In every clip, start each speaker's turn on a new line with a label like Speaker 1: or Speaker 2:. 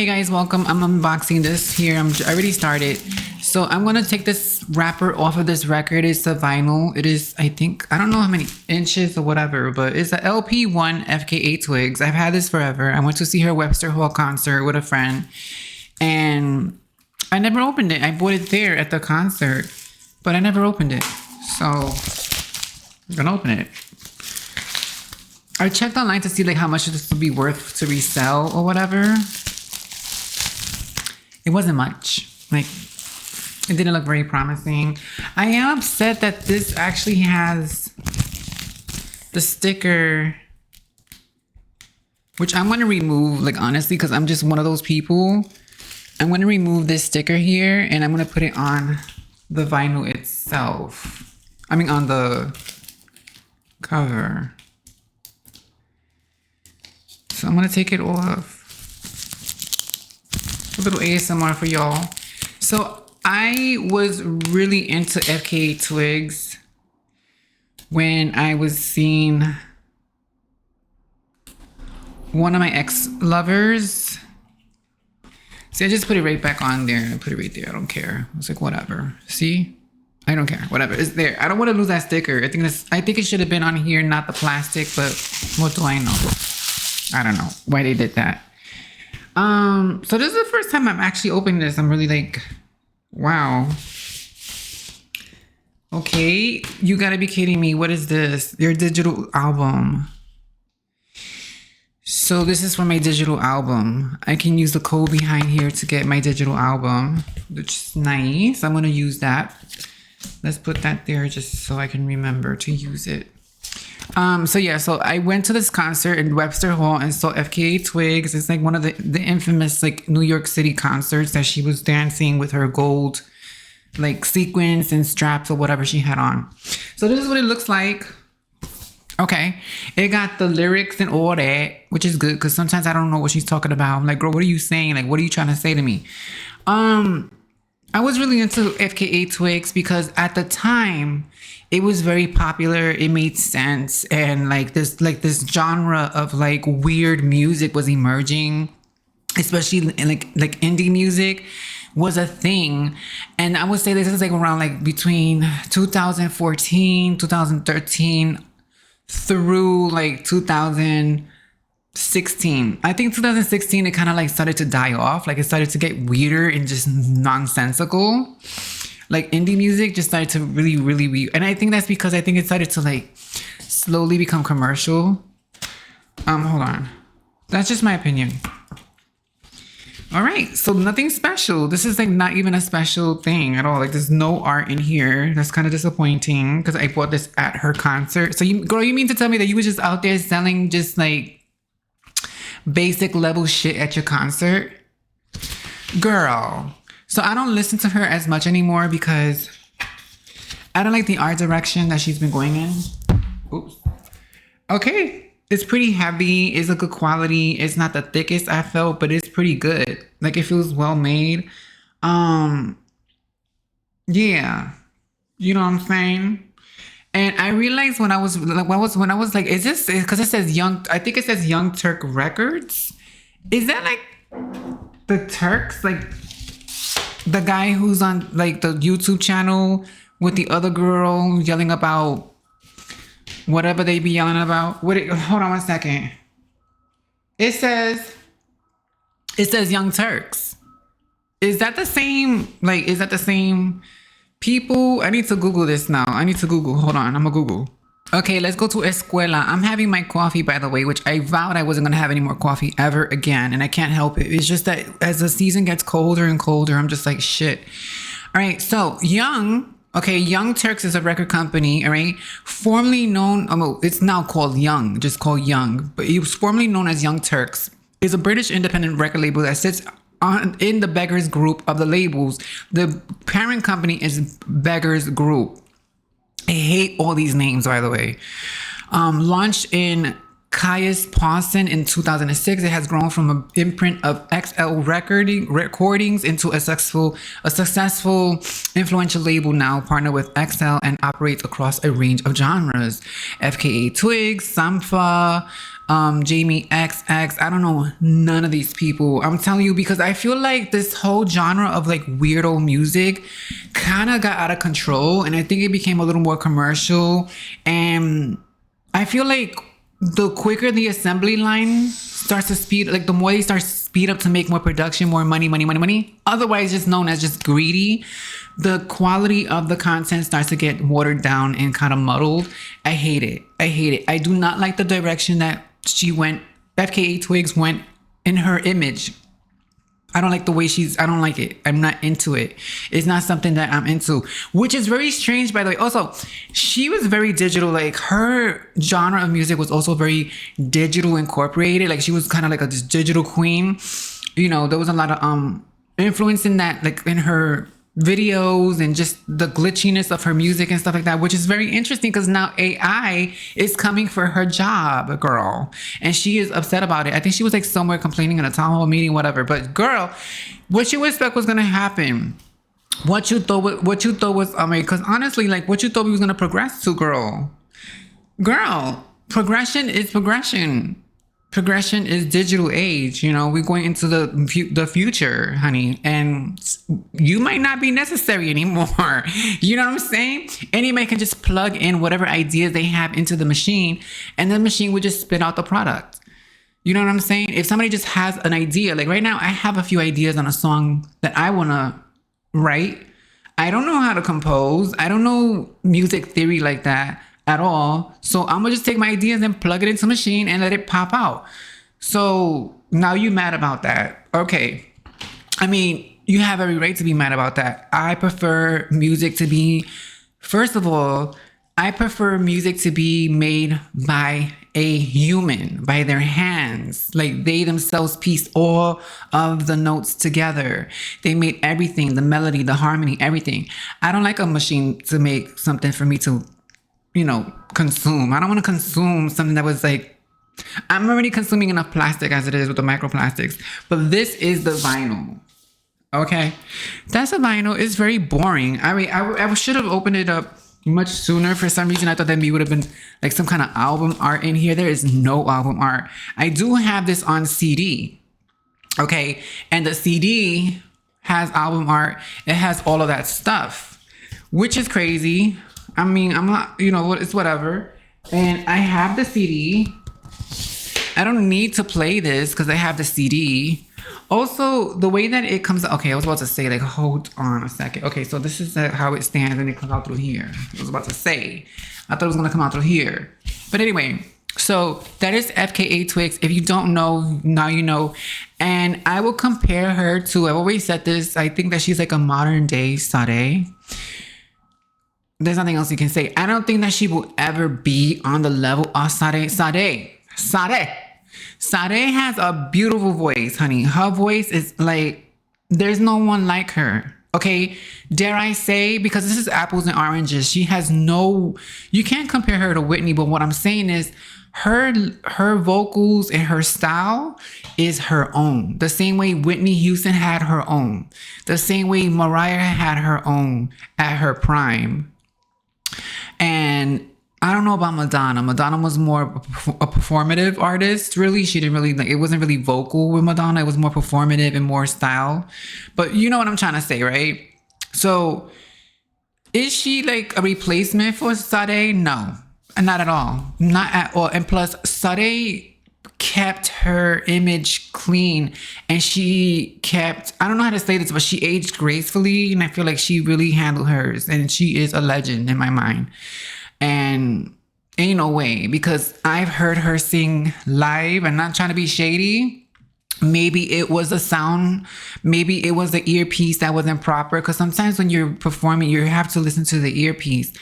Speaker 1: Hey guys, welcome. I'm unboxing this here. I already started. So I'm going to take this wrapper off of this record. It's a vinyl. It is, I think, I don't know how many inches or whatever, but it's a LP1 Fka Twigs. I've had this forever. I went to see her Webster Hall concert with a friend and I never opened it. I bought it there at the concert, but I never opened it. So I'm going to open it. I checked online to see like how much this would be worth to resell or whatever. It wasn't much. Like, it didn't look very promising. I am upset that this actually has the sticker, which I'm going to remove, like, honestly, because I'm just one of those people. I'm going to remove this sticker here and I'm going to put it on the vinyl itself. I mean, on the cover. So I'm going to take it off. A little ASMR for y'all. So I was really into Fka Twigs when I was seeing one of my ex-lovers. See, I just put it right back on there. I put it right there. I don't care. It's like, whatever. See? I don't care. Whatever. It's there. I don't want to lose that sticker. I think it should have been on here, not the plastic, but what do I know? I don't know why they did that. So this is the first time I'm actually opening this. I'm really like, wow. Okay, you gotta be kidding me. What is this? Your digital album. So this is for my digital album. I can use the code behind here to get my digital album, which is nice. I'm gonna use that. Let's put that there just so I can remember to use it. So I went to this concert in Webster Hall and saw Fka Twigs. It's like one of the infamous like New York City concerts that she was dancing with her gold like sequins and straps or whatever she had on. So this is what it looks like. Okay, it got the lyrics and all that, which is good because sometimes I don't know what she's talking about. I'm like, girl, what are you saying? Like, what are you trying to say to me? I was really into Fka Twigs because at the time it was very popular. It made sense, and like this genre of like weird music was emerging, especially in like indie music was a thing. And I would say this is like around like between 2014, 2013 through like 2016. I think 2016 it kind of like started to die off. Like it started to get weirder and just nonsensical. Like indie music just started to really weird. And I think that's because I think it started to like slowly become commercial. Hold on. That's just my opinion. All right, so nothing special. This is like not even a special thing at all. Like there's no art in here. That's kind of disappointing because I bought this at her concert. So you mean to tell me that you were just out there selling just like basic level shit at your concert? Girl. So I don't listen to her as much anymore because I don't like the art direction that she's been going in. Oops. Okay. It's pretty heavy. It's a good quality. It's not the thickest I felt, but it's pretty good. Like it feels well made. Yeah. You know what I'm saying? And I realized when I was like, is this, because it says I think it says Young Turk Records. Is that like the Turks? Like the guy who's on like the YouTube channel with the other girl yelling about whatever they be yelling about. Hold on one second. It says Young Turks. Is that the same? Like, is that the same people? I need to Google this now. Hold on. I'm gonna Google. Okay, let's go to Escuela. I'm having my coffee, by the way, which I vowed I wasn't gonna have any more coffee ever again. And I can't help it. It's just that as the season gets colder and colder, I'm just like, shit. All right, so Young Turks is a record company, all right? Formerly known, it's now called Young, just called Young, but it was formerly known as Young Turks. It's a British independent record label that sits in the Beggars Group of the labels. The parent company is Beggars Group. I hate all these names, by the way. Launched in Caius Pawson in 2006, it has grown from an imprint of XL recordings into a successful, influential label now partnered with XL and operates across a range of genres. Fka Twigs, Sampha, Jamie XX. I don't know none of these people. I'm telling you, because I feel like this whole genre of like weirdo music kind of got out of control, and I think it became a little more commercial. And I feel like the quicker the assembly line starts to speed, like the more they start to speed up to make more production, more money, otherwise just known as just greedy, the quality of the content starts to get watered down and kind of muddled. I hate it. I do not like the direction that Fka Twigs went in her image. I don't like the way I don't like it. I'm not into it. It's not something that I'm into, which is very strange, by the way. Also, she was very digital. Like her genre of music was also very digital incorporated. Like she was kind of like a digital queen. You know, there was a lot of influence in that, like in her videos and just the glitchiness of her music and stuff like that, which is very interesting because now AI is coming for her job, girl, and she is upset about it. I think she was like somewhere complaining in a town hall meeting, whatever. But girl, what you expect was gonna happen? What you thought was because honestly, like what you thought we was gonna progress to, girl, progression is progression. Progression is digital age. You know, we're going into the future, honey, and you might not be necessary anymore. You know what I'm saying? Anybody can just plug in whatever ideas they have into the machine, and the machine would just spit out the product. You know what I'm saying? If somebody just has an idea, like right now, I have a few ideas on a song that I want to write. I don't know how to compose. I don't know music theory like that at all. So I'm gonna just take my ideas and plug it into the machine and let it pop out. So now you mad about that. Okay. I mean, you have every right to be mad about that. I prefer music to be, first of all, I prefer music to be made by a human, by their hands. Like they themselves pieced all of the notes together. They made everything, the melody, the harmony, everything. I don't like a machine to make something for me to, you know, consume. I don't want to consume something that was like, I'm already consuming enough plastic as it is with the microplastics, but this is the vinyl. Okay. That's a vinyl. It's very boring. I mean, I should have opened it up much sooner. For some reason, I thought that maybe would have been like some kind of album art in here. There is no album art. I do have this on CD. Okay. And the CD has album art. It has all of that stuff, which is crazy. I mean, I'm not, you know, it's whatever. And I have the CD. I don't need to play this because I have the CD. Also, the way that it comes, okay, I was about to say, like, hold on a second. Okay, so this is how it stands and it comes out through here. I was about to say, I thought it was going to come out through here. But anyway, so that is Fka Twigs. If you don't know, now you know. And I will compare her to, I've always said this, I think that she's like a modern day Sade. There's nothing else you can say. I don't think that she will ever be on the level of Sade. Sade has a beautiful voice, honey. Her voice is like, there's no one like her. Okay, dare I say, because this is apples and oranges. She has no, you can't compare her to Whitney, but what I'm saying is her vocals and her style is her own. The same way Whitney Houston had her own. The same way Mariah had her own at her prime. And I don't know about Madonna. Madonna was more a performative artist, really. She didn't really, like, it wasn't really vocal with Madonna. It was more performative and more style. But you know what I'm trying to say, right? So is she like a replacement for Sade? No, not at all. Not at all. And plus, Sade kept her image clean, and she kept, I don't know how to say this, but she aged gracefully, and I feel like she really handled hers, and she is a legend in my mind. And ain't no way, because I've heard her sing live. I'm not trying to be shady. Maybe it was a sound, maybe it was the earpiece that wasn't proper, because sometimes when you're performing, you have to listen to the earpiece.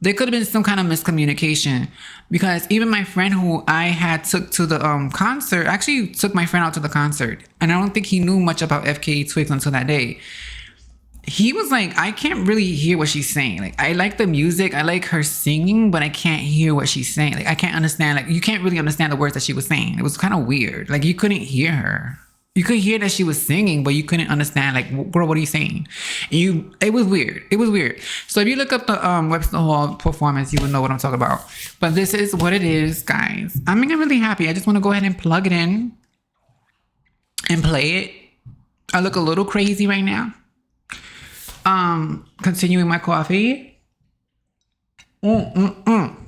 Speaker 1: There could have been some kind of miscommunication, because even my friend who I had took to the concert, actually took my friend out to the concert, and I don't think he knew much about Fka Twigs until that day. He was like, I can't really hear what she's saying. Like, I like the music, I like her singing, but I can't hear what she's saying. Like, I can't understand, like, you can't really understand the words that she was saying. It was kind of weird. Like, you couldn't hear her. You could hear that she was singing, but you couldn't understand, like, girl, what are you saying? And it was weird. It was weird. So if you look up the Webster Hall performance, you would know what I'm talking about. But this is what it is, guys. I mean, I'm really happy. I just want to go ahead and plug it in and play it. I look a little crazy right now. Continuing my coffee. And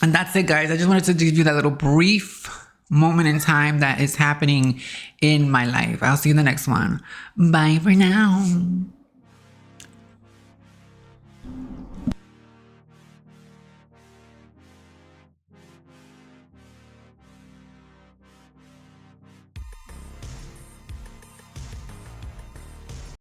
Speaker 1: that's it, guys. I just wanted to give you that little brief moment in time that is happening in my life. I'll see you in the next one. Bye for now.